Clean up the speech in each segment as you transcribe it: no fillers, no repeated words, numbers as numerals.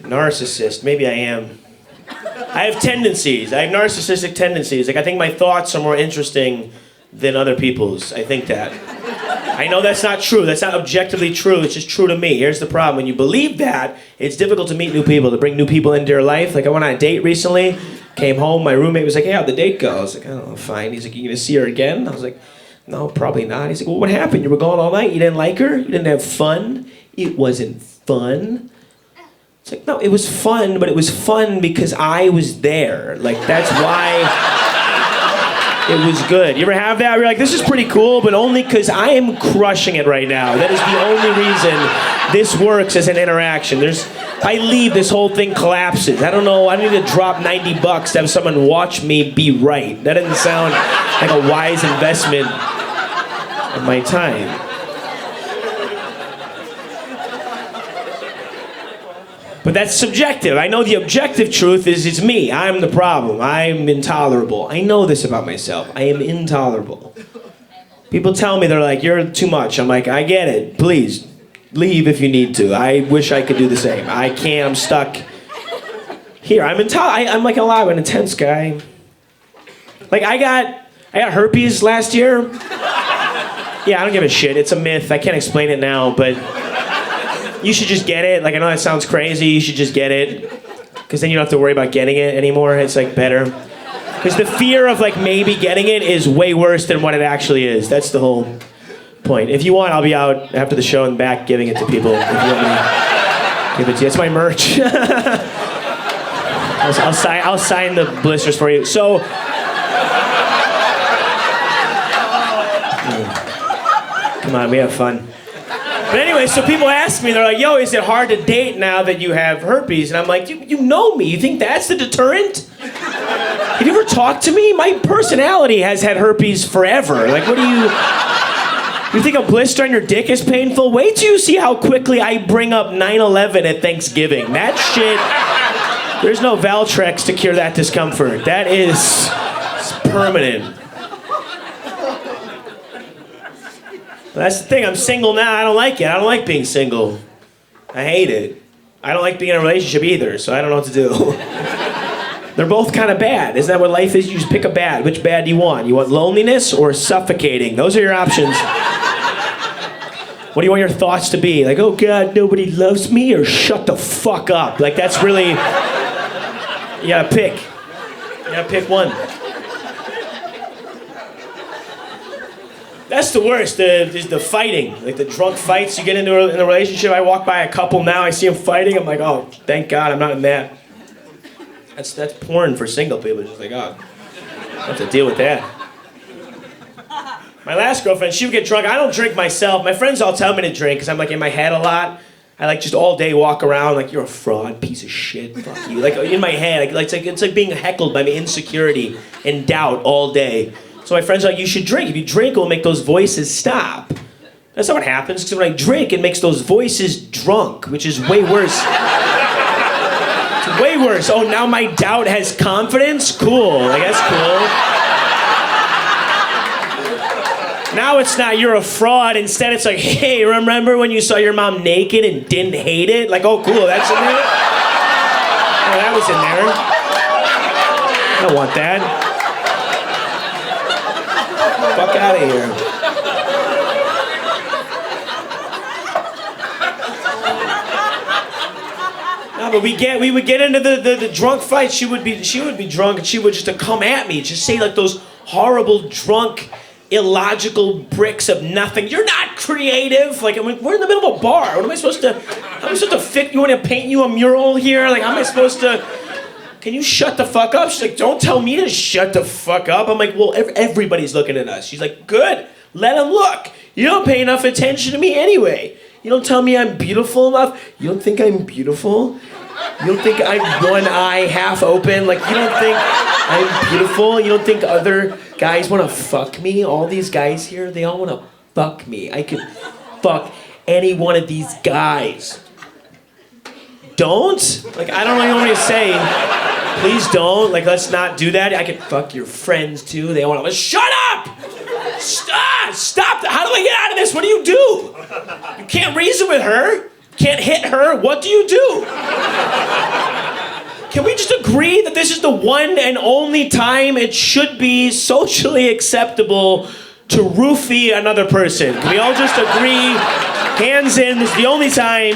Narcissist. Maybe I am. I have tendencies. I have narcissistic tendencies. Like, I think my thoughts are more interesting than other people's. I think that. I know that's not true. That's not objectively true. It's just true to me. Here's the problem. When you believe that, it's difficult to meet new people, to bring new people into your life. Like, I went on a date recently, came home, my roommate was like, hey, how'd the date go? I was like, I don't know, fine. He's like, you gonna see her again? I was like, no, probably not. He's like, well, what happened? You were gone all night? You didn't like her? You didn't have fun? It wasn't fun. It's like, no, it was fun, but it was fun because I was there. Like, that's why it was good. You ever have that? You're like, this is pretty cool, but only because I am crushing it right now. That is the only reason this works as an interaction. If I leave, this whole thing collapses. I don't know, I need to drop $90 to have someone watch me be right. That doesn't sound like a wise investment of my time. But that's subjective. I know the objective truth is it's me. I'm the problem. I'm intolerable. I know this about myself. I am intolerable. People tell me, they're like, you're too much. I'm like, I get it. Please, leave if you need to. I wish I could do the same. I can't. I'm stuck here. I'm like a lot of an intense guy. Like, I got herpes last year. Yeah, I don't give a shit. It's a myth. I can't explain it now, but you should just get it. Like, I know that sounds crazy. You should just get it. Because then you don't have to worry about getting it anymore. It's, like, better. Because the fear of, like, maybe getting it is way worse than what it actually is. That's the whole point. If you want, I'll be out after the show and back giving it to people. If you want me to give it to you. It's my merch. I'll sign the blisters for you. So, come on, we have fun. But anyway, so people ask me, they're like, yo, is it hard to date now that you have herpes? And I'm like, you know me. You think that's the deterrent? Have you ever talked to me? My personality has had herpes forever. Like, what do you think a blister on your dick is painful? Wait till you see how quickly I bring up 9/11 at Thanksgiving. That shit, there's no Valtrex to cure that discomfort. That is permanent. That's the thing, I'm single now, I don't like it. I don't like being single. I hate it. I don't like being in a relationship either, so I don't know what to do. They're both kind of bad. Isn't that what life is? You just pick a bad. Which bad do you want? You want loneliness or suffocating? Those are your options. What do you want your thoughts to be? Like, oh God, nobody loves me, or shut the fuck up. Like, that's really, you gotta pick. You gotta pick one. That's the worst, the fighting. Like, the drunk fights you get into in a relationship. I walk by a couple now, I see them fighting, I'm like, oh, thank God I'm not in that. That's porn for single people. It's just like, oh, I have to deal with that. My last girlfriend, she would get drunk. I don't drink myself. My friends all tell me to drink because I'm like in my head a lot. I like just all day walk around like, you're a fraud, piece of shit, fuck you. Like, in my head, like, it's like being heckled by my insecurity and doubt all day. So my friends are like, you should drink. If you drink, it will make those voices stop. That's not what happens, because when I drink, it makes those voices drunk, which is way worse. It's way worse. Oh, now my doubt has confidence? Cool. Like, that's cool. Now it's not, you're a fraud. Instead, it's like, hey, remember when you saw your mom naked and didn't hate it? Like, oh, cool, that's in there? Oh, that was in there. I don't want that. Fuck out of here. No, but we would get into the drunk fight. She would be drunk and she would just come at me, just say like those horrible drunk, illogical bricks of nothing. You're not creative. Like, we're in the middle of a bar. What am I supposed to? How am I supposed to fit? You want to paint you a mural here? Like, how am I supposed to? Can you shut the fuck up? She's like, don't tell me to shut the fuck up. I'm like, well, everybody's looking at us. She's like, good, let them look. You don't pay enough attention to me anyway. You don't tell me I'm beautiful enough. You don't think I'm beautiful? You don't think I'm one eye half open? Like, you don't think I'm beautiful? You don't think other guys want to fuck me? All these guys here, they all want to fuck me. I could fuck any one of these guys. Don't? Like, I don't know what you want me to say. Please don't. Like, let's not do that. I could fuck your friends too. They want to. Shut up! Stop! Stop! How do I get out of this? What do? You can't reason with her. You can't hit her, what do you do? Can we just agree that this is the one and only time it should be socially acceptable to roofie another person? Can we all just agree, hands in, this is the only time?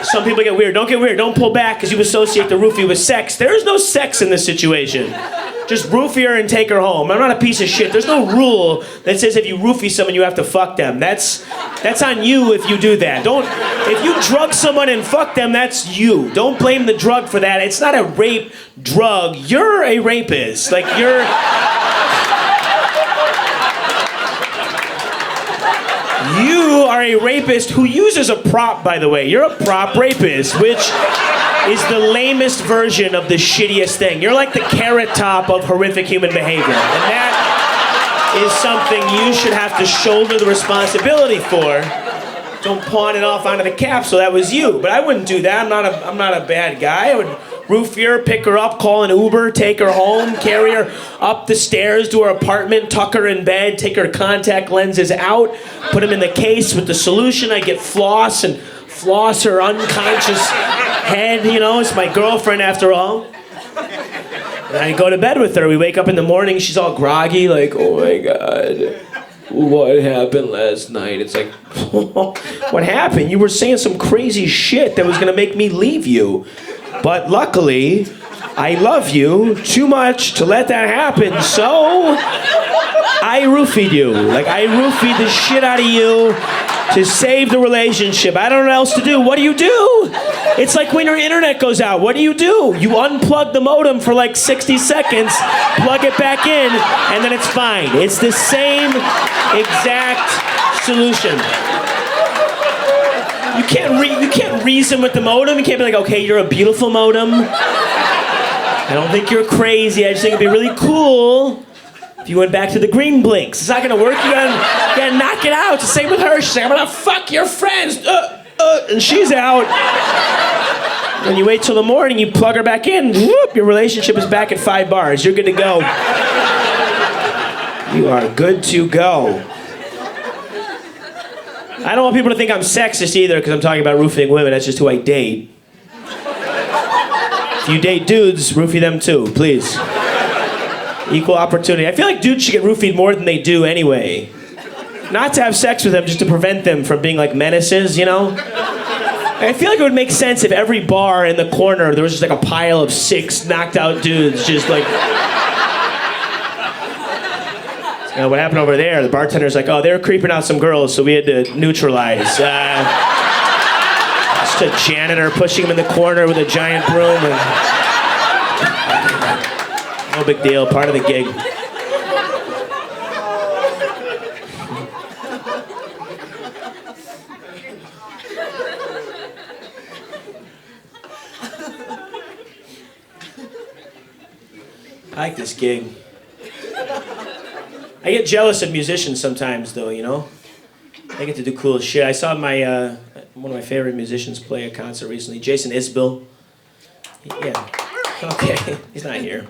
Some people get weird. Don't get weird. Don't pull back because you associate the roofie with sex. There is no sex in this situation. Just roofie her and take her home. I'm not a piece of shit. There's no rule that says if you roofie someone, you have to fuck them. That's on you if you do that. If you drug someone and fuck them, that's you. Don't blame the drug for that. It's not a rape drug. You're a rapist. Like, you're... You are a rapist who uses a prop, by the way. You're a prop rapist, which is the lamest version of the shittiest thing. You're like the Carrot Top of horrific human behavior. And that is something you should have to shoulder the responsibility for. Don't pawn it off onto the capsule. That was you. But I wouldn't do that. I'm not a bad guy. I would roofie her, pick her up, call an Uber, take her home, carry her up the stairs to her apartment, tuck her in bed, take her contact lenses out, put them in the case with the solution. I get floss and floss her unconscious head. You know, it's my girlfriend after all. And I go to bed with her. We wake up in the morning. She's all groggy, like, oh my God. What happened last night? It's like, what happened? You were saying some crazy shit that was gonna make me leave you. But luckily, I love you too much to let that happen, so I roofied you. Like, I roofied the shit out of you to save the relationship. I don't know what else to do. What do you do? It's like when your internet goes out. What do? You unplug the modem for like 60 seconds, plug it back in, and then it's fine. It's the same exact solution. You can't reason with the modem. You can't be like, okay, you're a beautiful modem. I don't think you're crazy. I just think it'd be really cool if you went back to the green blinks. It's not gonna work. You gotta knock it out. It's the same with her. She's like, I'm gonna fuck your friends. And she's out. When you wait till the morning, you plug her back in. Whoop, your relationship is back at 5 bars. You're good to go. You are good to go. I don't want people to think I'm sexist either because I'm talking about roofing women. That's just who I date. If you date dudes, roofie them too, please. Equal opportunity. I feel like dudes should get roofied more than they do anyway. Not to have sex with them, just to prevent them from being like menaces, you know? I feel like it would make sense if every bar in the corner there was just like a pile of 6 knocked out dudes just like... What happened over there? The bartender's like, oh, they were creeping out some girls, so we had to neutralize. Just a janitor pushing him in the corner with a giant broom. And... No big deal, part of the gig. I like this gig. I get jealous of musicians sometimes, though, you know? They get to do cool shit. I saw one of my favorite musicians play a concert recently, Jason Isbell. Yeah. Okay, he's not here.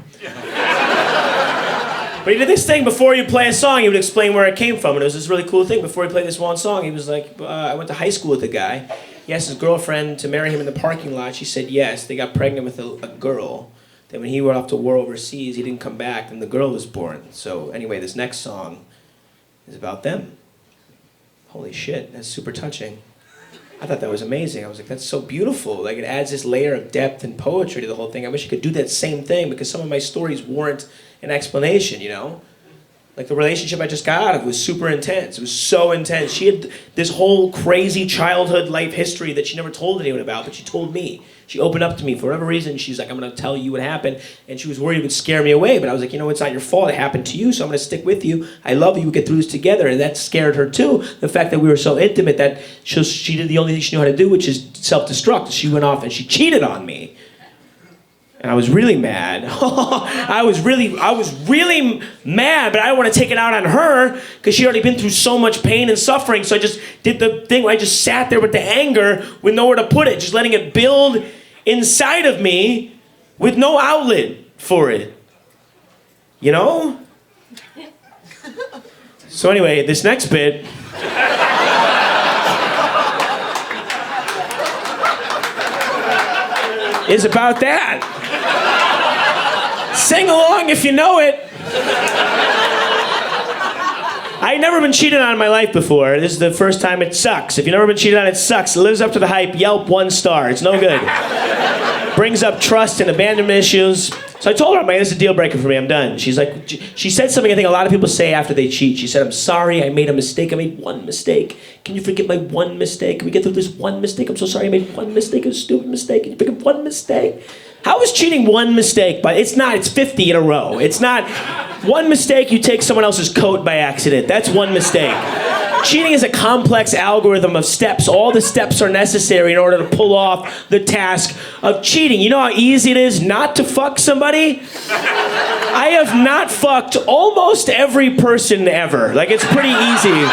But he did this thing before you play a song, he would explain where it came from, and it was this really cool thing. Before he played this one song, he was like, I went to high school with a guy. He asked his girlfriend to marry him in the parking lot. She said yes. They got pregnant with a girl. Then when he went off to war overseas, he didn't come back, and the girl was born. So anyway, this next song is about them. Holy shit, that's super touching. I thought that was amazing. I was like, that's so beautiful. Like, it adds this layer of depth and poetry to the whole thing. I wish I could do that same thing because some of my stories warrant an explanation, you know? Like, the relationship I just got out of was super intense. It was so intense. She had this whole crazy childhood life history that she never told anyone about, but she told me. She opened up to me for whatever reason. She's like, I'm gonna tell you what happened. And she was worried it would scare me away, but I was like, you know, it's not your fault. It happened to you, so I'm gonna stick with you. I love you. We'll get through this together. And that scared her too. The fact that we were so intimate that she did the only thing she knew how to do, which is self-destruct. She went off and she cheated on me. And I was really mad. I was really mad, but I didn't want to take it out on her because she'd already been through so much pain and suffering. So I just did the thing where I just sat there with the anger with nowhere to put it, just letting it build inside of me with no outlet for it. You know? So anyway, this next bit is about that. Sing along if you know it. I've never been cheated on in my life before. This is the first time. It sucks. If you've never been cheated on, it sucks. It lives up to the hype. Yelp 1 star. It's no good. Brings up trust and abandonment issues. So I told her, this is a deal breaker for me. I'm done. She's like, she said something I think a lot of people say after they cheat. She said, I'm sorry, I made a mistake. I made one mistake. Can you forgive my one mistake? Can we get through this one mistake? I'm so sorry I made one mistake, a stupid mistake. Can you forgive one mistake? How is cheating one mistake? But it's not, it's 50 in a row. It's not one mistake, you take someone else's coat by accident. That's one mistake. Cheating is a complex algorithm of steps. All the steps are necessary in order to pull off the task of cheating. You know how easy it is not to fuck somebody? I have not fucked almost every person ever. Like, it's pretty easy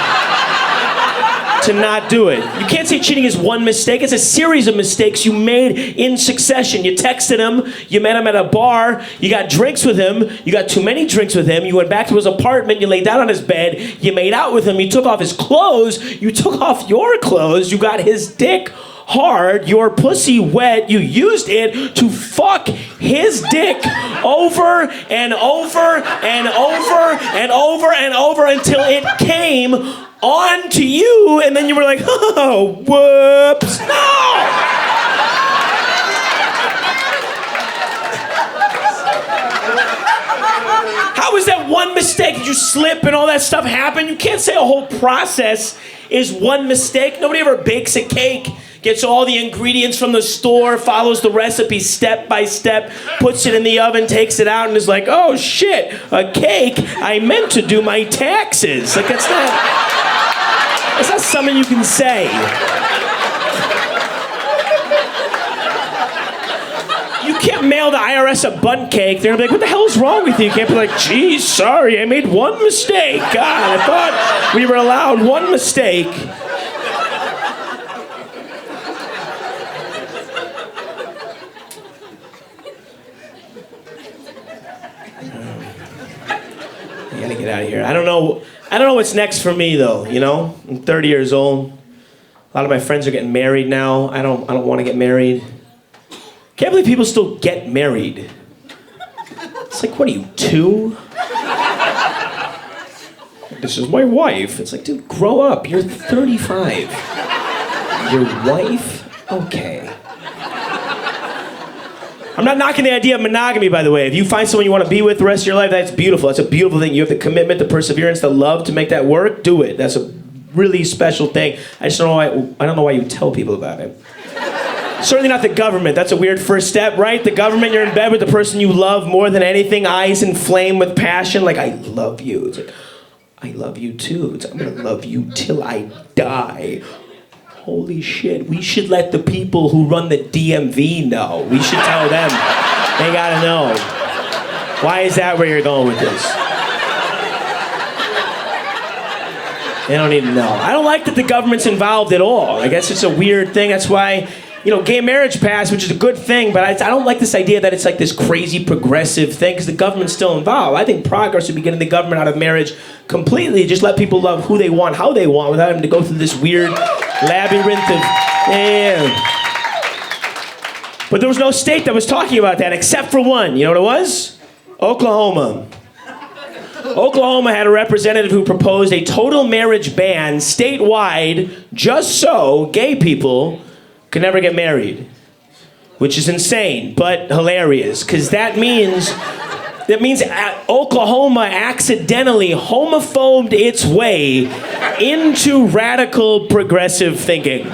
to not do it. You can't say cheating is one mistake. It's a series of mistakes you made in succession. You texted him, you met him at a bar, you got drinks with him, you got too many drinks with him, you went back to his apartment, you laid down on his bed, you made out with him, you took off his clothes, you took off your clothes, you got his dick hard, your pussy wet, you used it to fuck his dick over and over and over and over and over until it came on to you, and then you were like, oh, whoops, no! How is that one mistake? Did you slip and all that stuff happen? You can't say a whole process is one mistake. Nobody ever bakes a cake, gets all the ingredients from the store, follows the recipe step by step, puts it in the oven, takes it out, and is like, oh shit, a cake? I meant to do my taxes. Like, that's not something you can say. You can't mail the IRS a bundt cake. They're gonna be like, what the hell is wrong with you? You can't be like, geez, sorry, I made one mistake. God, I thought we were allowed one mistake. I gotta get out of here. I don't know what's next for me though, you know? I'm 30 years old. A lot of my friends are getting married now. I don't want to get married. Can't believe people still get married. It's like, what are you, 2? This is my wife. It's like, dude, grow up. You're 35. Your wife? Okay. I'm not knocking the idea of monogamy, by the way. If you find someone you want to be with the rest of your life, that's beautiful. That's a beautiful thing. You have the commitment, the perseverance, the love to make that work. Do it. That's a really special thing. I just don't know why you tell people about it. Certainly not the government. That's a weird first step, right? The government, you're in bed with the person you love more than anything, eyes inflamed with passion. Like, I love you. It's like, I love you too. It's like, I'm gonna love you till I die. Holy shit, we should let the people who run the DMV know. We should tell them. They gotta know. Why is that where you're going with this? They don't need to know. I don't like that the government's involved at all. I guess it's a weird thing. That's why, you know, gay marriage passed, which is a good thing, but I don't like this idea that it's like this crazy progressive thing, because the government's still involved. I think progress would be getting the government out of marriage completely. Just let people love who they want, how they want, without having to go through this weird labyrinth of, But there was no state that was talking about that except for one. You know what it was? Oklahoma. Oklahoma had a representative who proposed a total marriage ban statewide just so gay people could never get married. Which is insane, but hilarious, because that means Oklahoma accidentally homophobed its way into radical progressive thinking.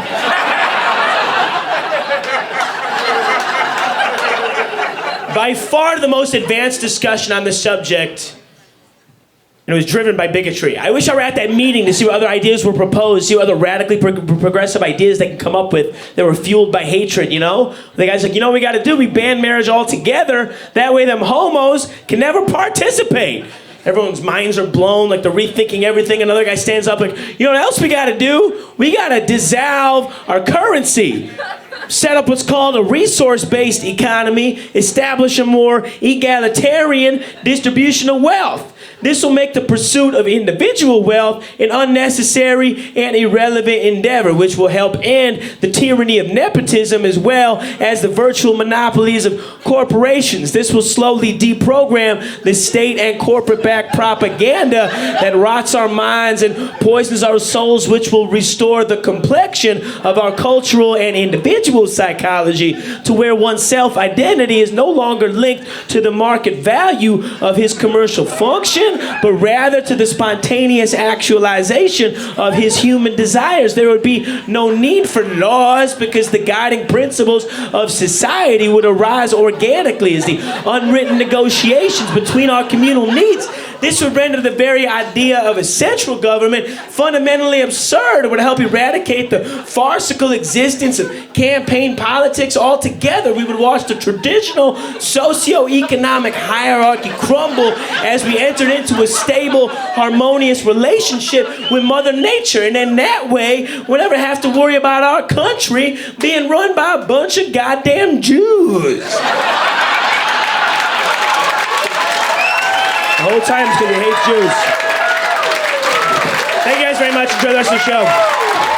By far the most advanced discussion on the subject, and it was driven by bigotry. I wish I were at that meeting to see what other ideas were proposed, see what other radically progressive ideas they can come up with that were fueled by hatred, you know? The guy's like, you know what we gotta do? We ban marriage altogether. That way them homos can never participate. Everyone's minds are blown, like they're rethinking everything. Another guy stands up like, you know what else we gotta do? We gotta dissolve our currency. Set up what's called a resource-based economy, establish a more egalitarian distribution of wealth. This will make the pursuit of individual wealth an unnecessary and irrelevant endeavor, which will help end the tyranny of nepotism as well as the virtual monopolies of corporations. This will slowly deprogram the state and corporate-backed propaganda that rots our minds and poisons our souls, which will restore the complexion of our cultural and individual psychology to where one's self-identity is no longer linked to the market value of his commercial function, but rather to the spontaneous actualization of his human desires. There would be no need for laws because the guiding principles of society would arise organically as the unwritten negotiations between our communal needs. This would render the very idea of a central government fundamentally absurd. It would help eradicate the farcical existence of campaign politics altogether. We would watch the traditional socio-economic hierarchy crumble as we entered into a stable, harmonious relationship with Mother Nature. And in that way, we'll never have to worry about our country being run by a bunch of goddamn Jews. The whole time it's because we hate Jews. Thank you guys very much. Enjoy the rest of the show.